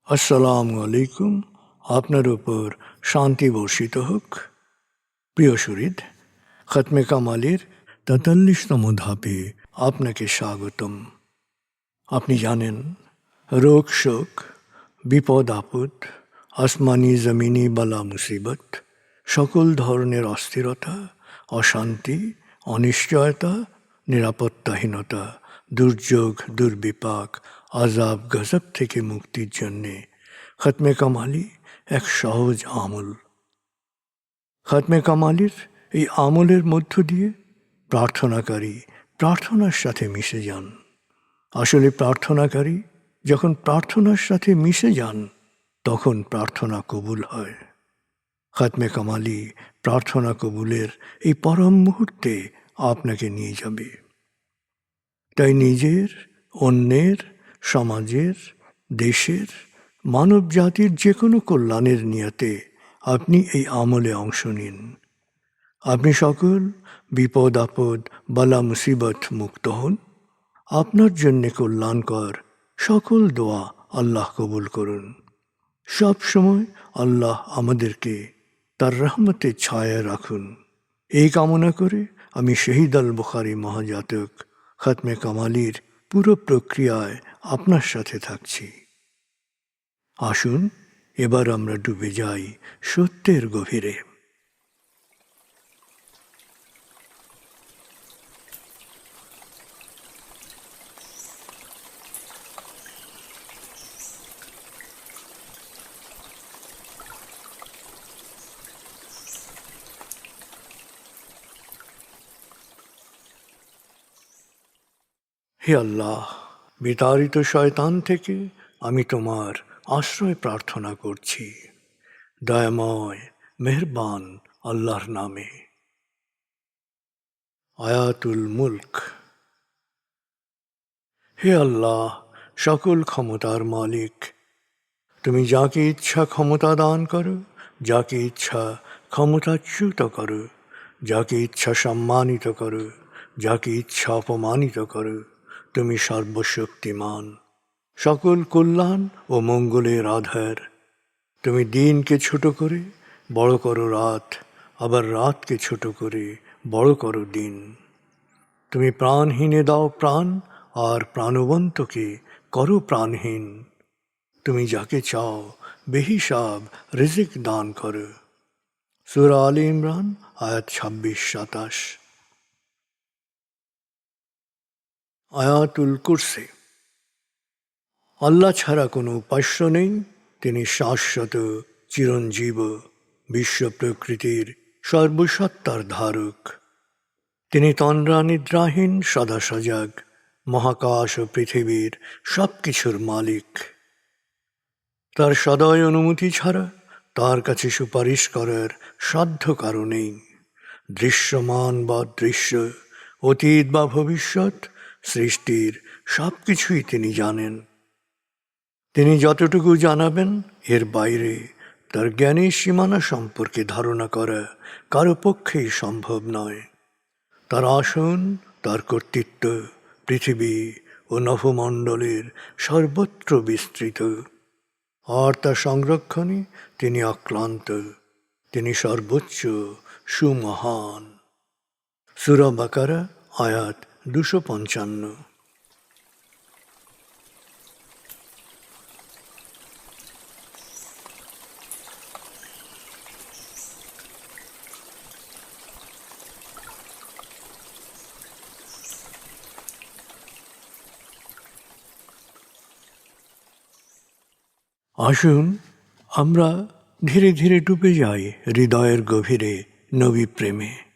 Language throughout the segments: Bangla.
আসসালামু আলাইকুম। আপনার উপর শান্তি বর্ষিত হোক। প্রিয় শরীদ, খতমে কামালের ৪৩তম ধাপে আপনাকে স্বাগতম। আপনি জানেন, রোগ শোক, বিপদ আপদ, আসমানি জমিনি বালা মুসিবত, সকল ধরনের অস্থিরতা, অশান্তি, অনিশ্চয়তা, নিরাপত্তাহীনতা, দুর্যোগ, দুর্বিপাক, আজাব গজব থেকে মুক্তির জন্যে খতমে কামালি এক সহজ আমল। খতমে কামালির এই আমলের মধ্য দিয়ে প্রার্থনাকারী প্রার্থনার সাথে মিশে যান। আসলে প্রার্থনাকারী যখন প্রার্থনার সাথে মিশে যান, তখন প্রার্থনা কবুল হয়। খতমে কামালি প্রার্থনা কবুলের এই পরম মুহূর্তে আপনাকে নিয়ে যাবে। তাই নিজের, অন্যের, সমাজের, দেশের, মানব জাতির যে কোনো কল্যাণের নিয়তে আপনি এই আমলে অংশ নিন। আপনি সকল বিপদ আপদ, বালা মুসিবত মুক্ত হন। আপনার জন্যে কল্যাণকর সকল দোয়া আল্লাহ কবুল করুন। সব সময় আল্লাহ আমাদেরকে তার রহমতের ছায়ায় রাখুন। এই কামনা করে আমি শহীদ আল বুখারী মহাজাতক খতমে কামালির পুরো প্রক্রিয়ায় আপনার সাথে থাকছি। আসুন এবার আমরা ডুবে যাই সত্যের গভীরে। হে আল্লাহ, বিতাড়িত শয়তান থেকে আমি তোমার আশ্রয় প্রার্থনা করছি। দয়াময় মেহেরবান আল্লাহর নামে। আয়াতুল মুলক। হে আল্লাহ, সকল ক্ষমতার মালিক, তুমি যাকে ইচ্ছা ক্ষমতা দান করো, যাকে ইচ্ছা ক্ষমতাচ্যুত করো, যাকে ইচ্ছা সম্মানিত করো, যাকে ইচ্ছা অপমানিত করো। তুমি সর্বশক্তিমান, সকল কল্যাণ ও মঙ্গলের আধার। তুমি দিনকে ছোট করে বড় করো রাত, আবার রাতকে ছোট করে বড় করো দিন। তুমি প্রাণহীনে দাও প্রাণ, আর প্রাণবন্তকে করো প্রাণহীন। তুমি যাকে চাও বেহিসাব রিজিক দান করো। সূরা আলে ইমরান আয়াত ২৬-২৭। আয়াতুল কুরসি। আল্লাহ ছাড়া কোনো উপাস্য নেই। তিনি শাশ্বত, চিরঞ্জীব, বিশ্ব প্রকৃতির সর্বসত্তার ধারক। তিনি তন্দ্রা নিদ্রাহীন, সদা সজাগ, মহাকাশ ও পৃথিবীর সব কিছুর মালিক। তার সদয় অনুমতি ছাড়া তার কাছে সুপারিশ করার সাধ্য কারো নেই। দৃশ্যমান বা দৃশ্য, অতীত বা ভবিষ্যৎ, সৃষ্টির সব কিছুই তিনি জানেন। তিনি যতটুকু জানাবেন, এর বাইরে তার জ্ঞানের সীমানা সম্পর্কে ধারণা করা কারো পক্ষেই সম্ভব নয়। তার আসন, তার কর্তৃত্ব পৃথিবী ও নভমণ্ডলের সর্বত্র বিস্তৃত, আর তার সংরক্ষণে তিনি অক্লান্ত। তিনি সর্বোচ্চ, সুমহান। সূরা বাকারা আয়াত ২৫৫। আসুন আমরা ধীরে ধীরে ডুবে যাই হৃদয়ের গভীরে নবী প্রেমে।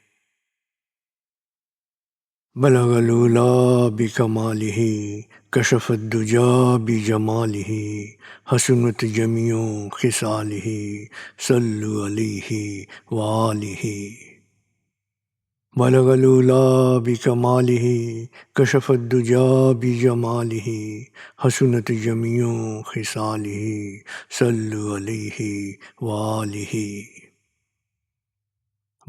বলগল উলা বিকমালিহি, কশফত দুজা বিজমালিহি, হসনত জমিও খিসালিহি, সল্লু আলাইহি ওয়ালিহি। بلغ العلا بكماله كشف الدجى بجماله حسنت جميع خصاله صلوا عليه وآله।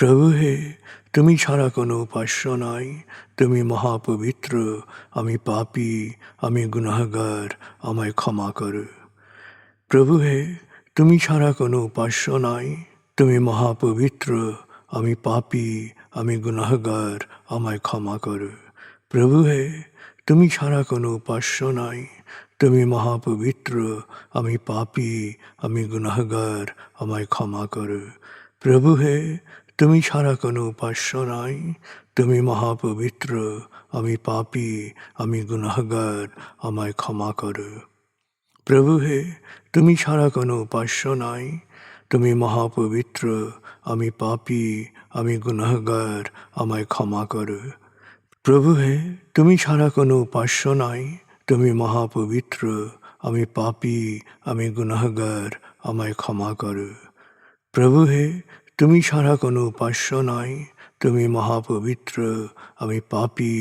প্রভু হে, তুমি ছাড়া কোনো উপাস্য নাই, তুমি মহাপবিত্র, আমি পাপী, আমি গুনাহগার, আমায় ক্ষমা করো। প্রভু হে, তুমি ছাড়া কোনো উপাস্য নাই, তুমি মহাপবিত্র, আমি পাপী, আমি গুনাহগার, আমায় ক্ষমা করো। প্রভু হে, তুমি ছাড়া কোনো উপাস্য নাই, তুমি মহাপবিত্র, আমি পাপী, আমি গুনাহগার, আমায় ক্ষমা করো। প্রভু হে, তুমি ছাড়া কোনো উপাস্য নাই, তুমি মহাপবিত্র, আমি পাপী, আমি গুনাহগার, আমায় ক্ষমা করো। প্রভু হে, তুমি ছাড়া কোনো উপাস্য নাই, তুমি মহাপবিত্র, আমি পাপী, আমি গুনাহগার, আমায় ক্ষমা করো। প্রভু হে, তুমি ছাড়া কোনো উপাস্য নাই, তুমি মহাপবিত্র, আমি পাপী, আমি গুনাহগার, আমায় ক্ষমা করো। প্রভু হে, তুমি ছাড়া কোনো উপাস্য নাই, তুমি মহাপবিত্র, আমি পাপী,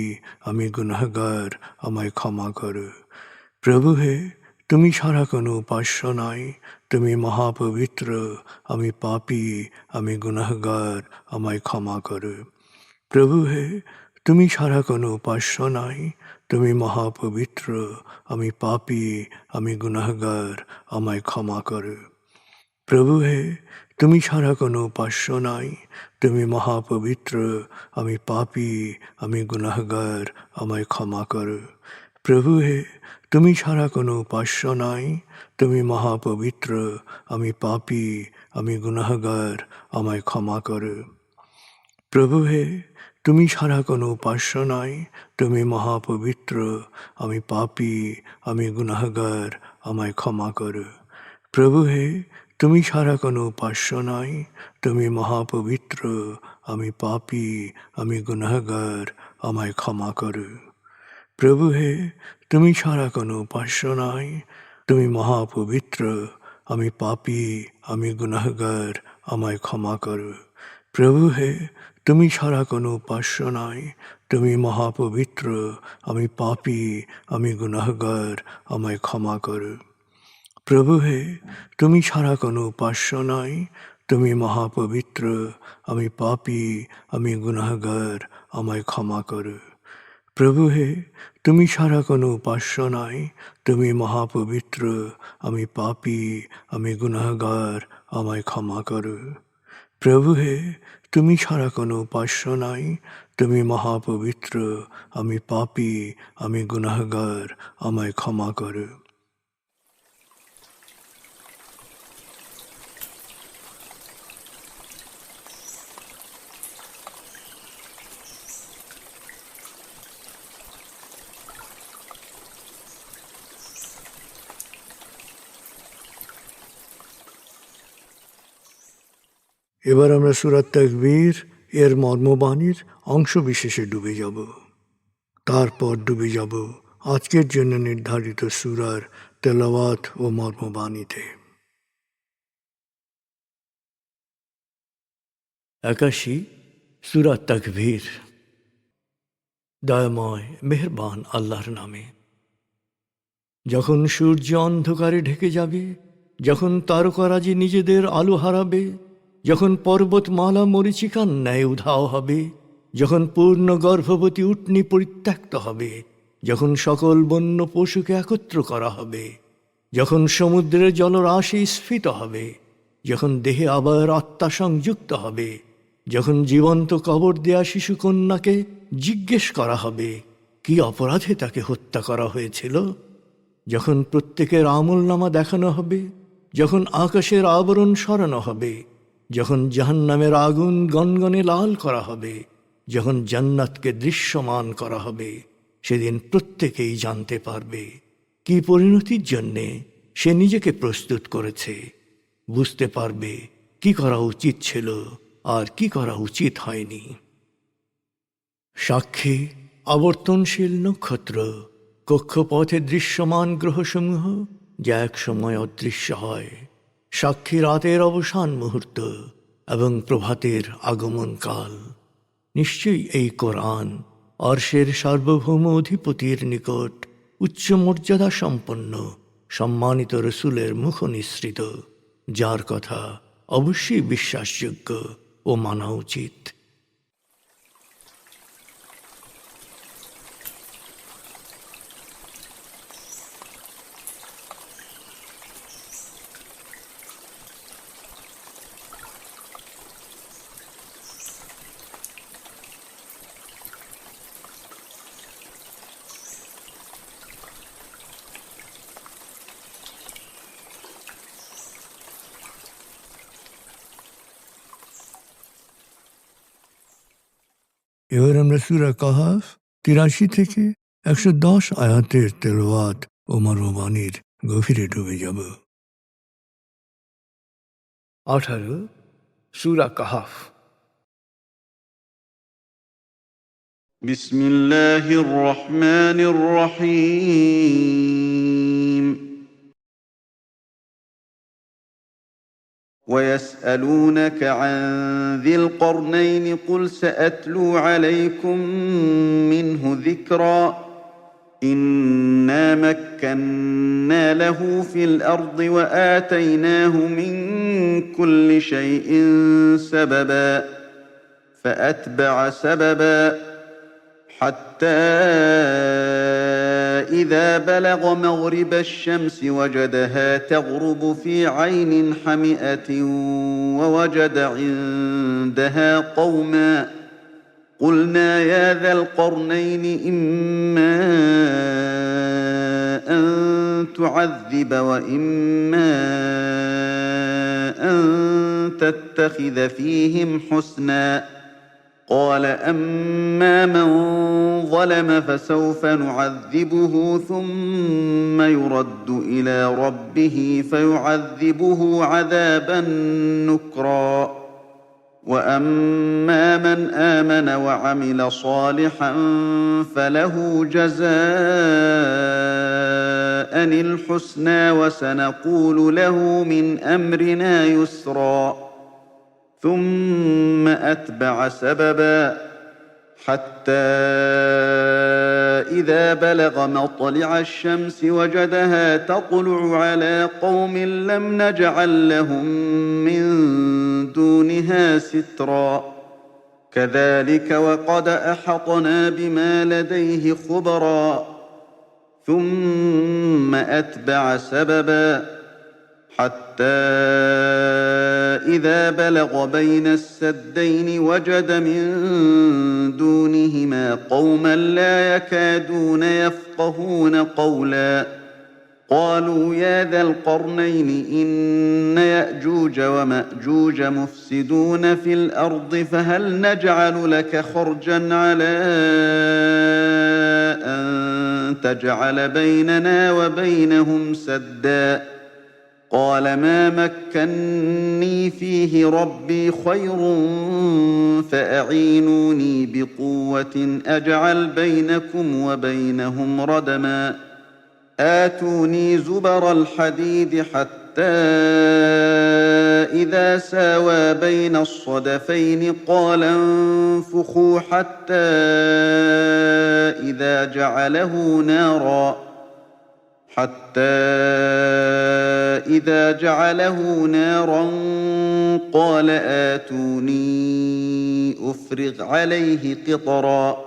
আমি গুনাহগার, আমায় ক্ষমা করো। প্রভু হে, তুমি ছাড়া কোনো উপাস্য নাই, তুমি মহাপবিত্র, আমি পাপী, আমি গুনাহগার, আমায় ক্ষমা করো। প্রভু হে, তুমি ছাড়া কোনো উপাস্য নাই, তুমি মহাপবিত্র, আমি পাপী, আমি গুনাহগার, আমায় ক্ষমা করো। প্রভু হে, তুমি ছাড়া কোনো উপাস্য নাই, তুমি মহাপবিত্র, আমি পাপী, আমি গুনাহগার, আমায় ক্ষমা করো। প্রভু হে, তুমি ছাড়া কোনো উপাস্য নাই, তুমি মহাপবিত্র, আমি পাপী, আমি গুনাহগার, আমায় ক্ষমা করো। প্রভু হে, তুমি ছাড়া কোনো উপাস্য নাই, তুমি মহাপবিত্র, আমি পাপী, আমি গুনাহগার, আমায় ক্ষমা করো। প্রভু হে, তুমি ছাড়া কোনো উপাস্য নাই, তুমি মহাপবিত্র, আমি পাপী, আমি গুনাহগার, আমায় ক্ষমা করো। প্রভু হে, তুমি ছাড়া কোনো উপাস্য নাই, তুমি মহাপবিত্র, আমি পাপী, আমি গুনাহগার, আমায় ক্ষমা করো। প্রভু হে, তুমি ছাড়া কোনো উপাস্য নাই, তুমি মহাপবিত্র, আমি পাপী, আমি গুনাহগার, আমায় ক্ষমা করো। প্রভু হে, তুমি ছাড়া কোনো উপাস্য নাই, তুমি মহাপবিত্র, আমি পাপী, আমি গুনাহগার, আমায় ক্ষমা করো। প্রভু হে, তুমি ছাড়া কোনো উপাস্য নাই, তুমি মহাপবিত্র, আমি পাপী, আমি গুনাহগার, আমায় ক্ষমা করো। প্রভু হে, তুমি ছাড়া কোনো উপাস্য নাই, তুমি মহাপবিত্র, আমি পাপী, আমি গুনাহগার, আমায় ক্ষমা করো। এবার আমরা সূরা তাকবীর এর মর্মবাণীর অংশ বিশেষে ডুবে যাব। তারপর ডুবে যাব আজকের জন্য নির্ধারিত সূরার তেলাওয়াত ও মর্মবাণীতে। 81 সূরা তাকবীর। দয়াময় মেহেরবান আল্লাহর নামে। যখন সূর্য অন্ধকারে ঢেকে যাবে, যখন তারকারাজি নিজেদের আলো হারাবে, যখন পর্বতমালা মরীচিকার ন্যায় উধাও হবে, যখন পূর্ণ গর্ভবতী উটনী পরিত্যক্ত হবে, যখন সকল বন্য পশুকে একত্র করা হবে, যখন সমুদ্রের জলরাশি স্ফীত হবে, যখন দেহে আবার আত্মা সংযুক্ত হবে, যখন জীবন্ত কবর দেয়া শিশুকন্যাকে জিজ্ঞেস করা হবে কি অপরাধে তাকে হত্যা করা হয়েছিল, যখন প্রত্যেকের আমলনামা দেখানো হবে, যখন আকাশের আবরণ সরানো হবে, যখন জাহান্নামের আগুন গনগনে লাল করা হবে, যখন জান্নাতকে দৃশ্যমান করা হবে, সেদিন প্রত্যেকেই জানতে পারবে কি পরিণতির জন্যে সে নিজেকে প্রস্তুত করেছে, বুঝতে পারবে কি করা উচিত ছিল আর কি করা উচিত হয়নি। সাক্ষী আবর্তনশীল নক্ষত্র, কক্ষপথে দৃশ্যমান গ্রহসমূহ যা এক সময় অদৃশ্য হয়, সাক্ষী রাতের অবসান মুহূর্ত এবং প্রভাতের আগমন কাল। নিশ্চয়ই এই কোরআন আরশের সার্বভৌম অধিপতির নিকট উচ্চ মর্যাদা সম্পন্ন সম্মানিত রসুলের মুখ নিঃসৃত, যার কথা অবশ্যই বিশ্বাসযোগ্য ও মানা উচিত। এবার আমরা সূরা কাহাফ ৮৩ থেকে ১১০ আয়াতের তেলাওয়াত ও মর্মবাণীর গভীরে ডুবে যাব। ১৮ সূরা কাহাফ। বিসমিল্লাহির রহমানির রহিম। ويسألونك عن ذي القرنين قل سأتلو عليكم منه ذكرا إنا مكنا له في الأرض وآتيناه من كل شيء سببا فأتبع سببا حتى إذا بلغ مغرب الشمس وجدها تغرب في عين حمئة ووجد عندها قوما قلنا يا ذا القرنين إما أن تعذب وإما أن تتخذ فيهم حسنا قال أما من ظلم فسوف نعذبه ثم يرد إلى ربه فيعذبه عذابا نكرا وأما من آمن وعمل صالحا فله جزاء الحسنى وسنقول له من أمرنا يسرا ثم أتبع سببا حتى إذا بلغ مطلع الشمس وجدها تطلع على قوم لم نجعل لهم من دونها سترا كذلك وقد أحطنا بما لديه خبرا ثم أتبع سببا حتى إذا بلغ بين السدين وجد من دونهما قوما لا يكادون يفقهون قولا قالوا يا ذا القرنين إن يأجوج ومأجوج مفسدون في الأرض فهل نجعل لك خرجا على أن تجعل بيننا وبينهم سدا قال ما مكني فيه ربي خير فأعينوني بقوة أجعل بينكم وبينهم ردما آتوني زبر الحديد حتى إذا ساوى بين الصدفين قال انفخوا حتى إذا جعله نارا قال آتوني أفرغ عليه قطرا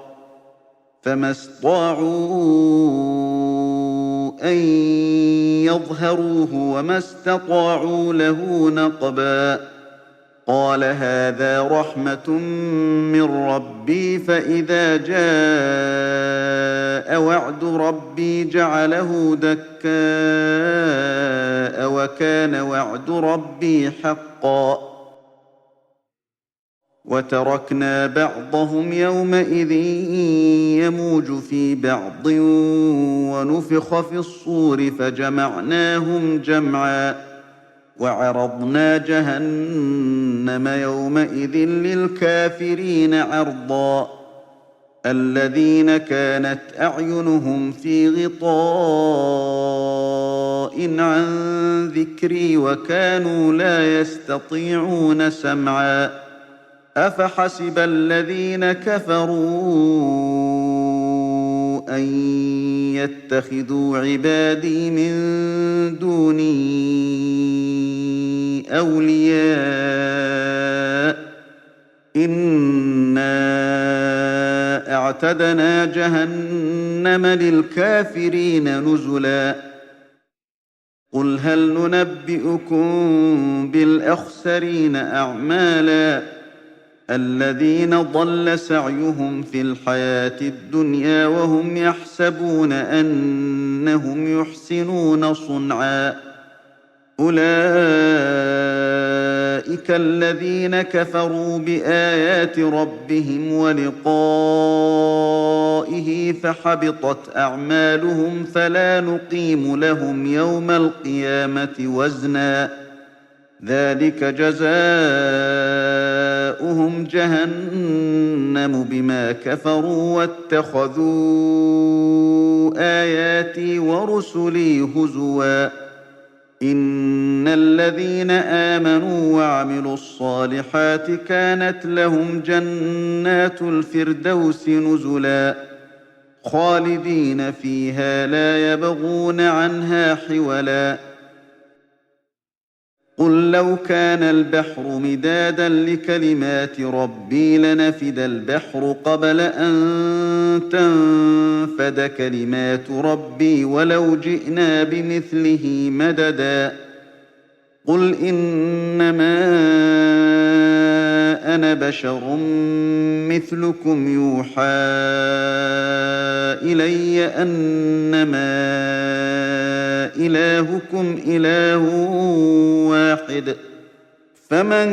فما استطاعوا أن يظهروه وما استطاعوا له نقبا قال هذا رحمة من ربي فإذا جاء وعد ربي جعله دكاء وكان وعد ربي حقا وتركنا بعضهم يومئذ يموج في بعض ونفخ في الصور فجمعناهم جمعا وعرضنا جهنم يومئذ للكافرين عرضا الذين كانت أعينهم في غطاء عن ذكري وكانوا لا يستطيعون سمعا أفحسب الذين كفروا أن يتخذوا عبادي من دوني أولياء وأعتدنا جهنم للكافرين نزلا قل هل ننبئكم بالأخسرين أعمالا الذين ضل سعيهم في الحياة الدنيا وهم يحسبون أنهم يحسنون صنعا أولئك الذين كفروا بآيات ربهم ولقائه فحبطت أعمالهم فلا نقيم لهم يوم القيامة وزنا ذلك جزاؤهم جهنم بما كفروا واتخذوا آياتي ورسلي هزوا إن الذين آمنوا وعملوا الصالحات كانت لهم جنات الفردوس نزلا خالدين فيها لا يبغون عنها حولا قل لو كان البحر مدادا لكلمات ربي لنفد البحر قبل أن تنفد كلمات ربي ولو جئنا بمثله مددا قل إنما أنا بشر مثلكم يوحى إلي أنما إلهكم إله واحد فمن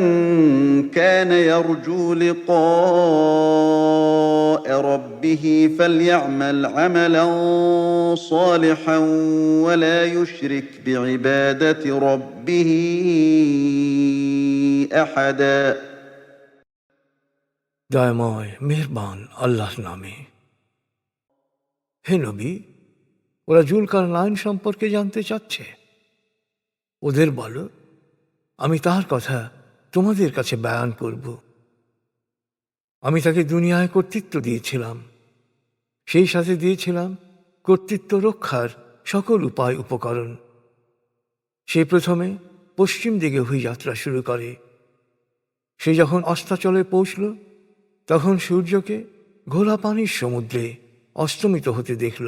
كان يرجو لقاء ربه فليعمل عملا صالحا ولا يشرك بعبادة ربه أحدا দয়াময় মেহেরবান আল্লাহর নামে। হে নবী, ওরা জুলকারনাইন সম্পর্কে জানতে চাচ্ছে। ওদের বলো, আমি তার কথা তোমাদের কাছে বয়ান করব। আমি তাকে দুনিয়ায় কর্তৃত্ব দিয়েছিলাম, সেই সাথে দিয়েছিলাম কর্তৃত্ব রক্ষার সকল উপায় উপকরণ। সে প্রথমে পশ্চিম দিকে অভিযাত্রা শুরু করে। সে যখন অস্তাচলে পৌঁছল, তখন সূর্যকে ঘোলা পানির সমুদ্রে অস্তমিত হতে দেখল।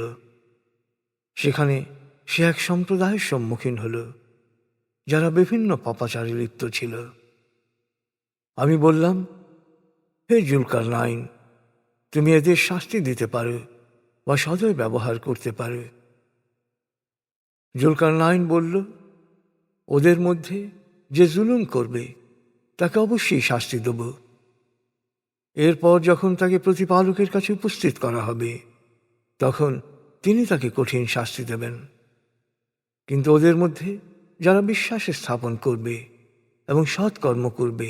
সেখানে সে এক সম্প্রদায়ের সম্মুখীন হল, যারা বিভিন্ন পাপাচারে লিপ্ত ছিল। আমি বললাম, হে জুলকারনাইন, তুমি এদের শাস্তি দিতে পারো বা সদয় ব্যবহার করতে পারো। জুলকারনাইন বলল, ওদের মধ্যে যে জুলুম করবে তাকে অবশ্যই শাস্তি দেব। এরপর যখন তাকে প্রতিপালকের কাছে উপস্থিত করা হবে, তখন তিনি তাকে কঠিন শাস্তি দেবেন। কিন্তু ওদের মধ্যে যারা বিশ্বাস স্থাপন করবে এবং সৎকর্ম করবে,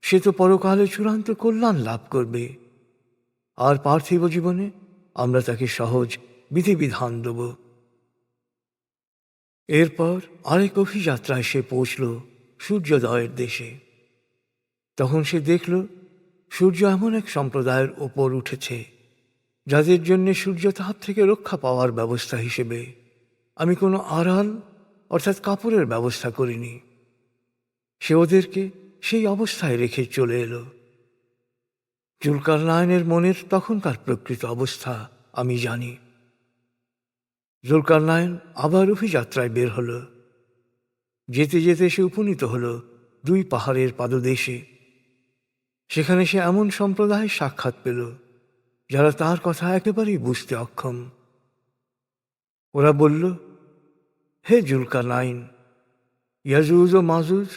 সে তো পরকালে চূড়ান্ত কল্যাণ লাভ করবে, আর পার্থিব জীবনে আমরা তাকে সহজ বিধিবিধান দেব। এরপর আরেক অভিযাত্রায় সে পৌঁছল সূর্যোদয়ের দেশে। তখন সে দেখল সূর্য এমন এক সম্প্রদায়ের ওপর উঠেছে যাদের জন্য সূর্যতাপ থেকে রক্ষা পাওয়ার ব্যবস্থা হিসেবে আমি কোনো আড়াল অর্থাৎ কাপড়ের ব্যবস্থা করিনি। সে ওদেরকে সেই অবস্থায় রেখে চলে এলো। জুলকারনাইনের মনের তখনকার প্রকৃত অবস্থা আমি জানি। জুলকারনাইন আবার অভিযাত্রায় বের হল। যেতে যেতে সে উপনীত হল দুই পাহাড়ের পাদদেশে। সেখানে সে এমন সম্প্রদায়ের সাক্ষাৎ পেল যারা তার কথা একেবারেই বুঝতে অক্ষম। ওরা বলল, হে জুলকারনাইন, ইয়াজুজ ও মাজুজ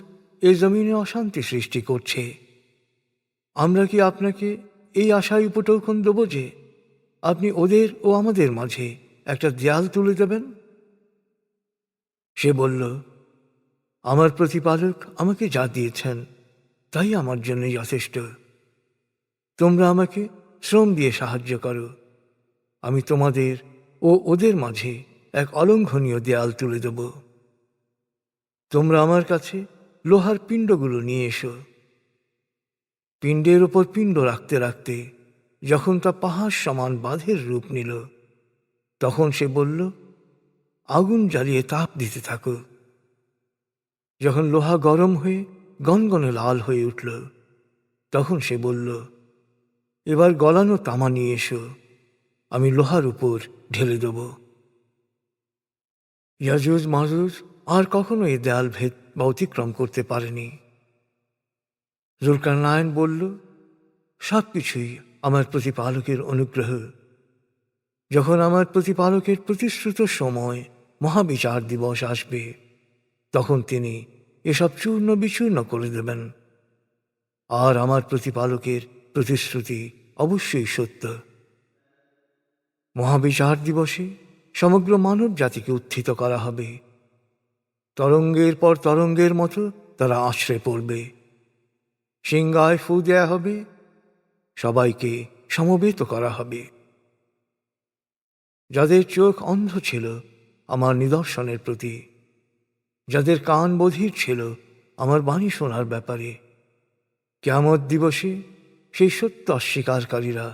এ জমিনে অশান্তি সৃষ্টি করছে। আমরা কি আপনাকে এই আশায় উপটোকন দেব যে আপনি ওদের ও আমাদের মাঝে একটা দেয়াল তুলে দেবেন? সে বলল, আমার প্রতিপালক আমাকে যা দিয়েছেন তাই আমার জন্য যথেষ্ট। তোমরা আমাকে শ্রম দিয়ে সাহায্য করো, আমি তোমাদের ও ওদের মাঝে এক অলঙ্ঘনীয় দেয়াল তুলে দেব। তোমরা আমার কাছে লোহার পিণ্ডগুলো নিয়ে এসো। পিণ্ডের ওপর পিণ্ড রাখতে রাখতে যখন তা পাহাড় সমান বাঁধের রূপ নিল, তখন সে বলল, আগুন জ্বালিয়ে তাপ দিতে থাকো। যখন লোহা গরম হয়ে গনগনে লাল হয়ে উঠল, তখন সে বলল, এবার গলানো তামা নিয়ে এসো, আমি লোহার উপর ঢেলে দেব। ইয়াজুজ মাজুজ আর কখনো এই দেয়াল ভেদ বা অতিক্রম করতে পারেনি। জুলকারনাইন বলল, সবকিছুই আমার প্রতিপালকের অনুগ্রহ। যখন আমার প্রতিপালকের প্রতিশ্রুত সময় মহাবিচার দিবস আসবে, তখন তিনি এসব চূর্ণ বিচূর্ণ করে দেবেন। আর আমার প্রতিপালকের প্রতিশ্রুতি অবশ্যই সত্য। মহাবিচার দিবসে সমগ্র মানব জাতিকে উত্থিত করা হবে। তরঙ্গের পর তরঙ্গের মতো তারা আছড়ে পড়বে। সিংহায় ফু দেয়া হবে, সবাইকে সমবেত করা হবে। যাদের চোখ অন্ধ ছিল আমার নিদর্শনের প্রতি, যাদের কান বধির ছিল আমার বাণী শোনার ব্যাপারে, কিয়ামত দিবসে সেই সত্য অস্বীকারীরা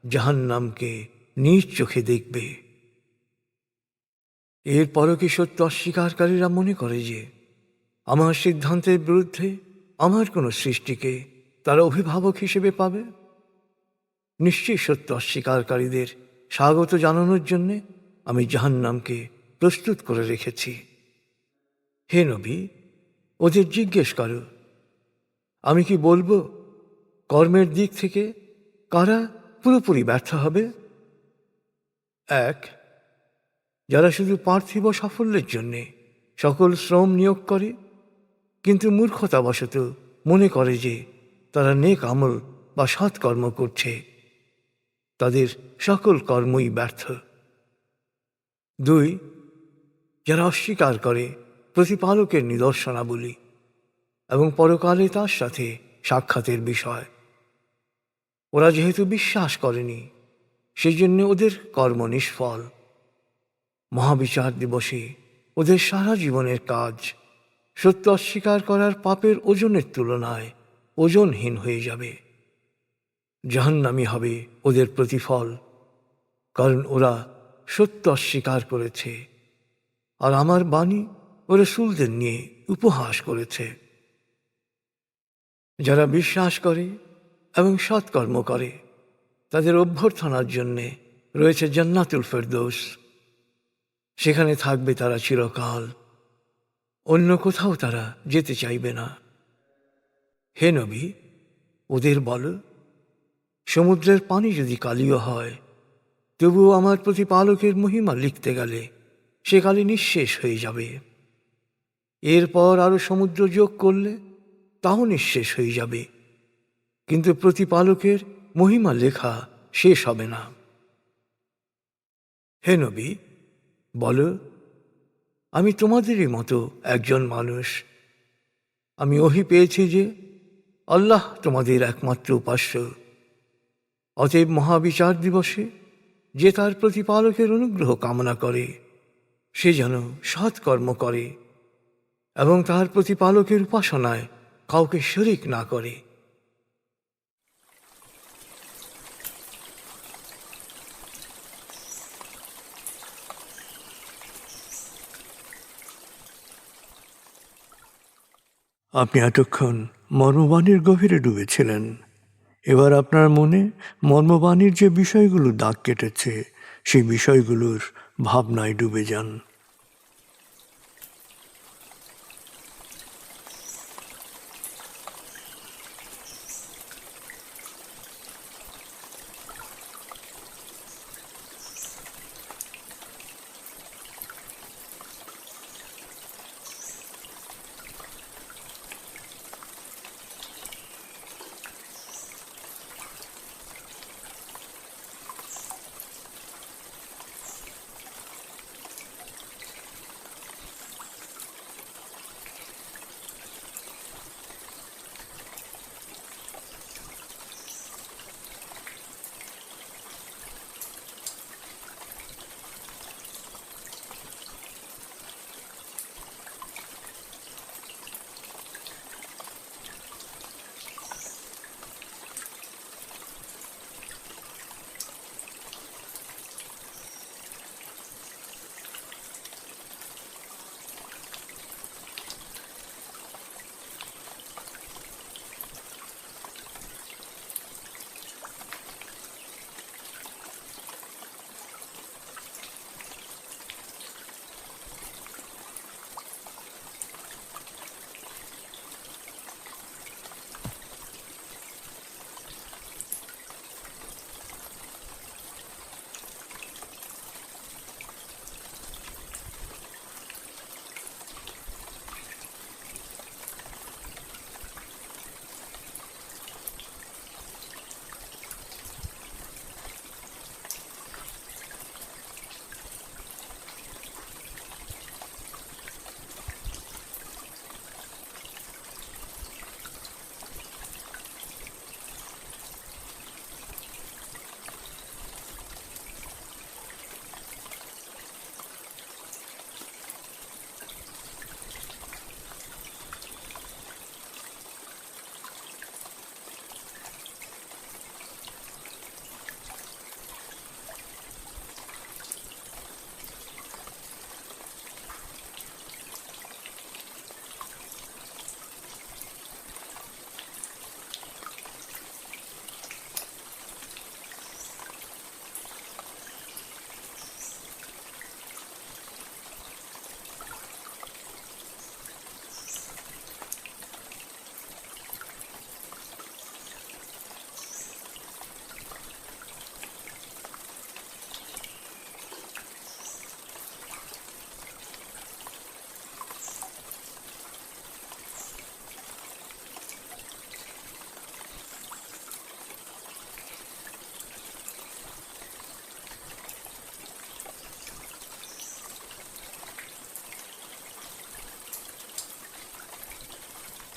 জাহান্নামকে নিজ চোখে দেখবে। এরপরও কি সত্য অস্বীকারীরা মনে করে যে আমার সিদ্ধান্তের বিরুদ্ধে আমার কোনো সৃষ্টিকে তারা অভিভাবক হিসেবে পাবে? নিশ্চয়ই সত্য অস্বীকারীদের স্বাগত জানানোর জন্য আমি জাহান্নামকে প্রস্তুত করে রেখেছি। হে নবী, ওদের জিজ্ঞেস করো, আমি কি বলবো কর্মের দিক থেকে কারা পুরোপুরি ব্যর্থ হবে? এক, যারা শুধু পার্থিব সাফল্যের জন্যে সকল শ্রম নিয়োগ করে, কিন্তু মূর্খতাবশত মনে করে যে তারা নেক আমল বা সৎকর্ম করছে, তাদের সকল কর্মই ব্যর্থ। দুই, যারা অস্বীকার করে প্রতিপালকের নিদর্শনাবলী এবং পরকালে তার সাথে সাক্ষাতের বিষয়। ওরা যেহেতু বিশ্বাস করেনি, সেই জন্য ওদের কর্ম নিষ্ফল। মহাবিচার দিবসে ওদের সারা জীবনের কাজ সত্য অস্বীকার করার পাপের ওজনের তুলনায় ওজনহীন হয়ে যাবে। জাহান্নামী হবে ওদের প্রতিফল, কারণ ওরা সত্য অস্বীকার করেছে আর আমার বাণী ও রাসূলদের নিয়ে উপহাস করেছে। যারা বিশ্বাস করে এবং সৎকর্ম করে, তাদের অভ্যর্থনার জন্যে রয়েছে জান্নাতুল ফেরদৌস। সেখানে থাকবে তারা চিরকাল, অন্য কোথাও তারা যেতে চাইবে না। হে নবী, ওদের বলো, সমুদ্রের পানি যদি কালীয় হয়, তবুও আমার প্রতিপালকের মহিমা লিখতে গেলে সে কালি নিঃশেষ হয়ে যাবে। এরপর আরো সমুদ্র যোগ করলে তাও নিঃশেষ হয়ে যাবে, কিন্তু প্রতিপালকের মহিমা লেখা শেষ হবে না। হে নবী, বলো, আমি তোমাদেরই মতো একজন মানুষ। আমি ওহী পেয়েছি যে আল্লাহ তোমাদের একমাত্র উপাস্য। অতএব মহাবিচার দিবসে যে তার প্রতিপালকের অনুগ্রহ কামনা করে, সে যেন সৎকর্ম করে এবং তার প্রতিপালকের উপাসনায় কাউকে শরীক না করে। আপনি এতক্ষণ মর্মবাণীর গভীরে ডুবেছিলেন। এবার আপনার মনে মর্মবাণীর যে বিষয়গুলো দাগ কেটেছে, সেই বিষয়গুলোর ভাবনায় ডুবে যান।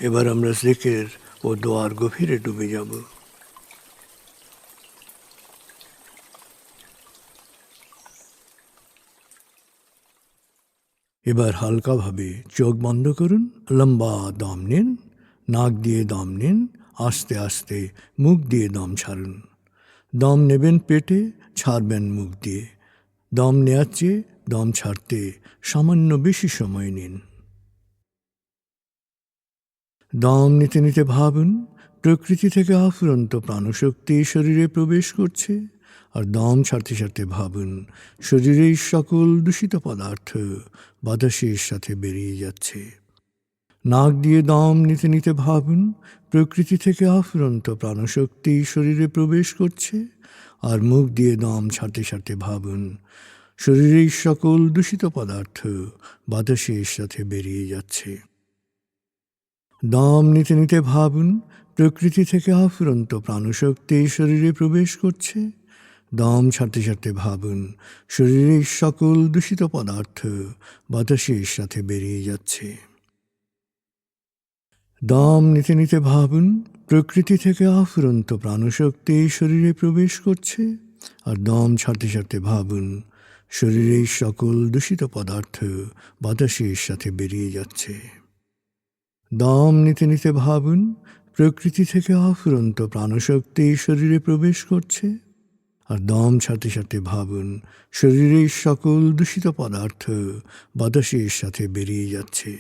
এবার আমরা জিকির ও দোয়ার গভীরে ডুবে যাব। এবার হালকাভাবে চোখ বন্ধ করুন, লম্বা দম নিন, নাক দিয়ে দম নিন, আস্তে আস্তে মুখ দিয়ে দম ছাড়ুন। দম নেবেন পেটে, ছাড়বেন মুখ দিয়ে। দম নেওয়ার চেয়ে দম ছাড়তে সামান্য বেশি সময় নিন। দম নিতে নিতে ভাবুন প্রকৃতি থেকে আফুরন্ত প্রাণশক্তি শরীরে প্রবেশ করছে, আর দম ছাড়তে ছাড়তে ভাবুন শরীরের সকল দূষিত পদার্থ বাতাসের সাথে বেরিয়ে যাচ্ছে। নাক দিয়ে দম নিতে নিতে ভাবুন প্রকৃতি থেকে আফুরন্ত প্রাণশক্তি শরীরে প্রবেশ করছে, আর মুখ দিয়ে দম ছাড়তে ছাড়তে ভাবুন শরীরের সকল দূষিত পদার্থ বাতাসের সাথে বেরিয়ে যাচ্ছে। দম নিতে নিতে ভাবুন প্রকৃতি থেকে আফুরন্ত প্রাণশক্তি শরীরে প্রবেশ করছে, দম ছাড়তে ছাড়তে ভাবুন শরীরের সকল দূষিত পদার্থ বাতাসের সাথে বেরিয়ে যাচ্ছে। দম নিতে নিতে ভাবুন প্রকৃতি থেকে আফুরন্ত প্রাণশক্তি শরীরে প্রবেশ করছে, আর দম ছাড়তে ছাড়তে ভাবুন শরীরের সকল দূষিত পদার্থ বাতাসের সাথে বেরিয়ে যাচ্ছে। দম নিতে নিতে ভাবুন প্রকৃতি থেকে আফুরন্ত প্রাণশক্তি শরীরে প্রবেশ করছে, আর দম ছাড়তে ছাড়তে ভাবুন শরীরের সকল দূষিত পদার্থ বাতাসের সাথে বেরিয়ে যাচ্ছে।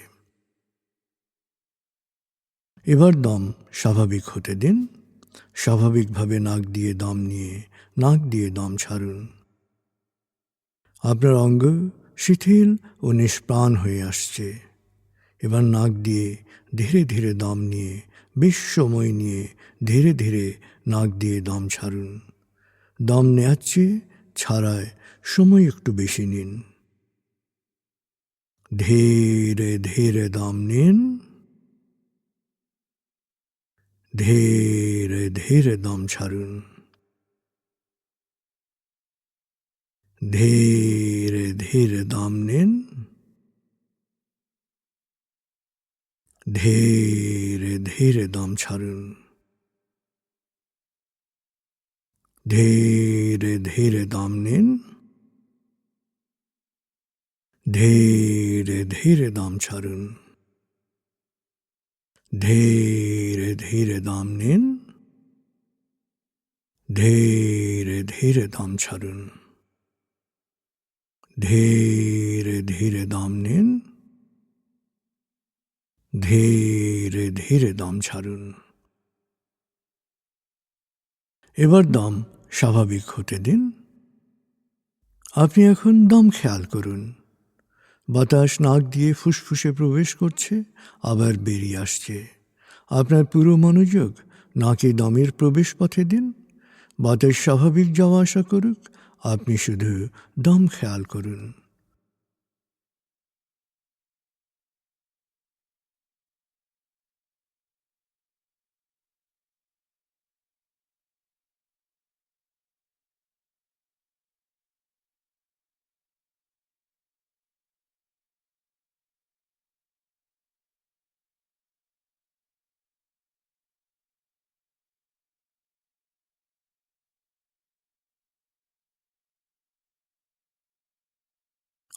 এবার দম স্বাভাবিক হতে দিন। স্বাভাবিকভাবে নাক দিয়ে দম নিয়ে নাক দিয়ে দম ছাড়ুন। আপনার অঙ্গ শিথিল ও নিষ্প্রাণ হয়ে আসছে। এবার নাক দিয়ে ধীরে ধীরে দম নিয়ে বেশ সময় নিয়ে ধীরে ধীরে নাক দিয়ে দম ছাড়ুন। দম নেওয়ার চেয়ে ছাড়ায় সময় একটু বেশি নিন। ধীরে ধীরে দম নিন, ধীরে ধীরে দম ছাড়ুন। ধীরে ধীরে দম নিন, ধীরে ধীরে দম ছাড়ুন। ধীরে ধীরে দম নিন, ধীরে ধীরে দম ছাড়ুন। ধীরে ধীরে দম নিন, ধীরে ধীরে দম ছাড়ুন। ধীরে ধীরে দম নিন, ধীরে ধীরে দম ছাড়ুন। এবার দম স্বাভাবিক হতে দিন। আপনি এখন দম খেয়াল করুন। বাতাস নাক দিয়ে ফুসফুসে প্রবেশ করছে, আবার বেরিয়ে আসছে। আপনার পুরো মনোযোগ নাকে দমের প্রবেশ পথে দিন। বাতাস স্বাভাবিক যাওয়া আসা করুক, আপনি শুধু দম খেয়াল করুন।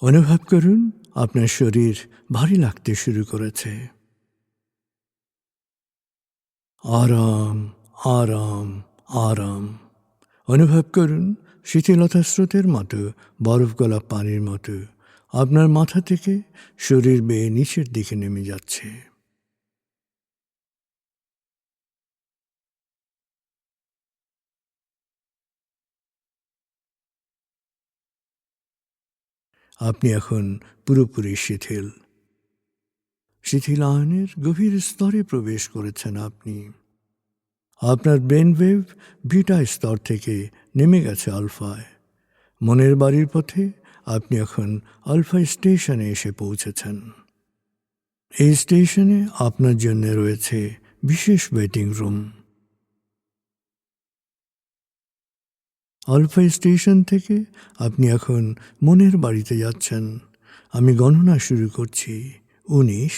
অনুভব করুন আপনার শরীর ভারী লাগতে শুরু করেছে। আরাম, আরাম, আরাম। অনুভব করুন শীতলতা স্রোতের মতো, বরফ গলা পানির মতো আপনার মাথা থেকে শরীর বেয়ে নিচের দিকে নেমে যাচ্ছে। আপনি এখন পুরোপুরি শিথিল। শিথিলায়নের গভীর স্তরে প্রবেশ করেছেন আপনি। আপনার ব্রেন ওয়েভ বিটা স্তর থেকে নেমে গেছে আলফায়। মনের বাড়ির পথে আপনি এখন আলফা স্টেশনে এসে পৌঁছেছেন। এই স্টেশনে আপনার জন্য রয়েছে বিশেষ ওয়েটিং রুম। আলফা স্টেশন থেকে আপনি এখন মনের বাড়িতে যাচ্ছেন। আমি গণনা শুরু করছি। 19,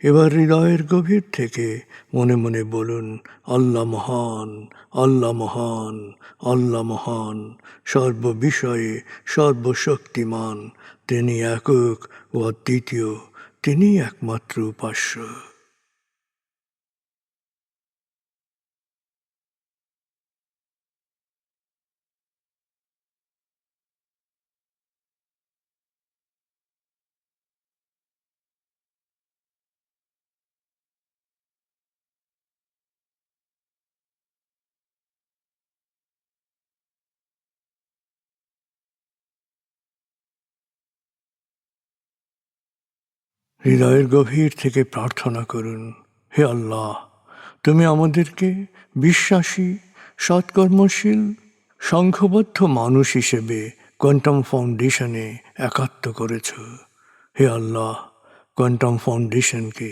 এবার হৃদয়ের গভীর থেকে মনে মনে বলুন, আল্লাহ মহান, আল্লাহ মহান, আল্লাহ মহান, সর্ববিষয়ে সর্বশক্তিমান, তিনি একক ও অদ্বিতীয়, তিনি একমাত্র উপাস্য। হৃদয়ের গভীর থেকে প্রার্থনা করুন, হে আল্লাহ, তুমি আমাদেরকে বিশ্বাসী, সৎকর্মশীল, সংঘবদ্ধ মানুষ হিসেবে কোয়ান্টাম ফাউন্ডেশনে একাত্ম করেছ। হে আল্লাহ, কোয়ান্টাম ফাউন্ডেশনকে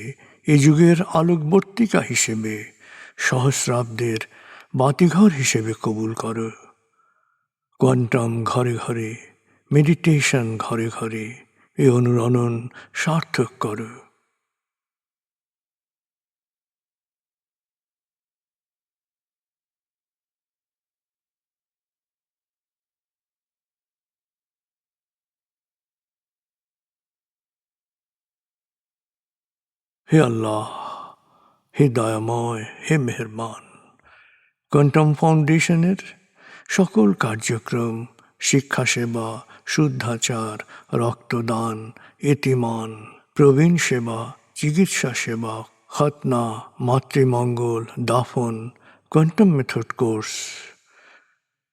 এ যুগের আলোকবর্তিকা হিসেবে, সহস্রাব্দের বাতিঘর হিসেবে কবুল করো। কোয়ান্টাম ঘরে ঘরে, মেডিটেশন ঘরে ঘরে, এ অনুরণন সার্থক করো। হে আল্লাহ, হে দয়াময়, হে মেহেরবান, কোয়ান্টাম ফাউন্ডেশনের সকল কার্যক্রম, শিক্ষা সেবা, শুদ্ধাচার, রক্তদান, এতিমান, প্রবীণ সেবা, চিকিৎসা সেবা, খতনা, মাতৃমঙ্গল, দাফন, কোয়ান্টাম মেথড কোর্স,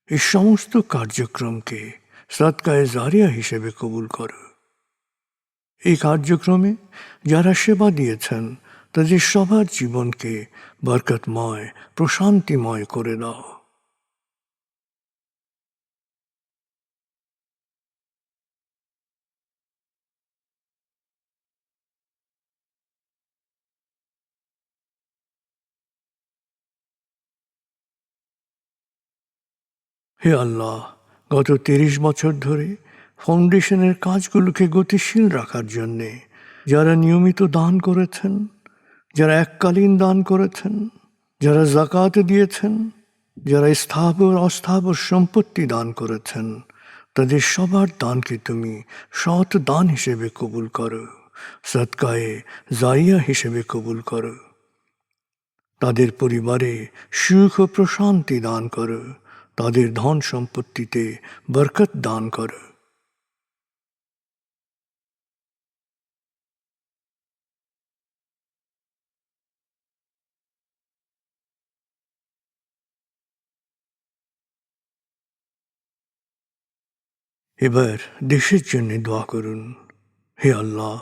এই সমস্ত কার্যক্রমকে সদকায়ে জারিয়া হিসেবে কবুল করো। এই কার্যক্রমে যারা সেবা দিয়েছেন তাদের সবার জীবনকে বরকতময়, প্রশান্তিময় করে দাও। হে আল্লাহ, গত ৩০ বছর ধরে ফাউন্ডেশনের কাজগুলোকে গতিশীল রাখার জন্যে যারা নিয়মিত দান করেছেন, যারা এককালীন দান করেছেন, যারা জাকাত দিয়েছেন, যারা স্থাবর অস্থাবর সম্পত্তি দান করেছেন, তাদের সবার দানকে তুমি সৎ দান হিসেবে কবুল করো, সদকায়ে জারিয়া হিসেবে কবুল করো। তাদের পরিবারে সুখ ও প্রশান্তি দান করো, তাদের ধন সম্পত্তিতে বরকত দান করো। এবার দেশের জন্য দোয়া করুন, হে আল্লাহ,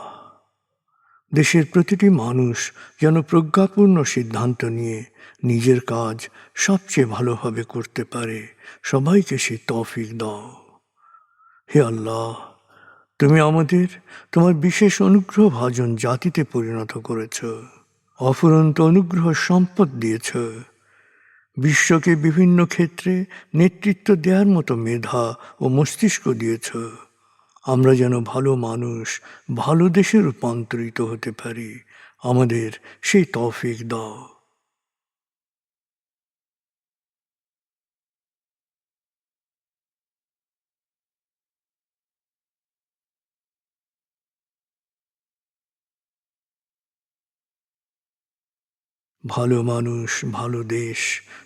দেশের প্রতিটি মানুষ যেন প্রজ্ঞাপূর্ণ সিদ্ধান্ত নিয়ে নিজের কাজ সবচেয়ে ভালোভাবে করতে পারে, সবাইকে সে তৌফিক দাও। হে আল্লাহ, তুমি আমাদের তোমার বিশেষ অনুগ্রহ ভাজন জাতিতে পরিণত করেছ, অফুরন্ত অনুগ্রহ সম্পদ দিয়েছ, বিশ্বকে বিভিন্ন ক্ষেত্রে নেতৃত্ব দেওয়ার মতো মেধা ও মস্তিষ্ক দিয়েছ। আমরা যেন ভালো মানুষ, ভালো দেশে রূপান্তরিত হতে পারি, আমাদের সেই তৌফিক দাও। ভালো মানুষ, ভালো দেশ,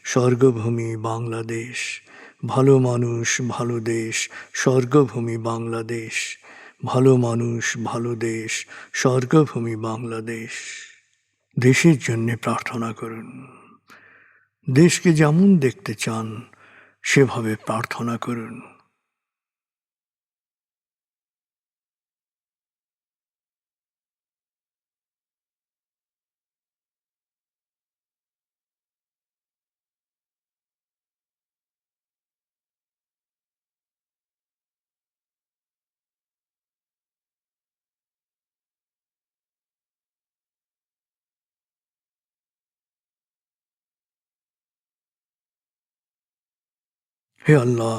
স্বর্গভূমি বাংলাদেশ। ভালো মানুষ, ভালো দেশ, স্বর্গভূমি বাংলাদেশ। ভালো মানুষ, ভালো দেশ, স্বর্গভূমি বাংলাদেশ। দেশের জন্যে প্রার্থনা করুন। দেশকে যেমন দেখতে চান সেভাবে প্রার্থনা করুন। হে আল্লাহ,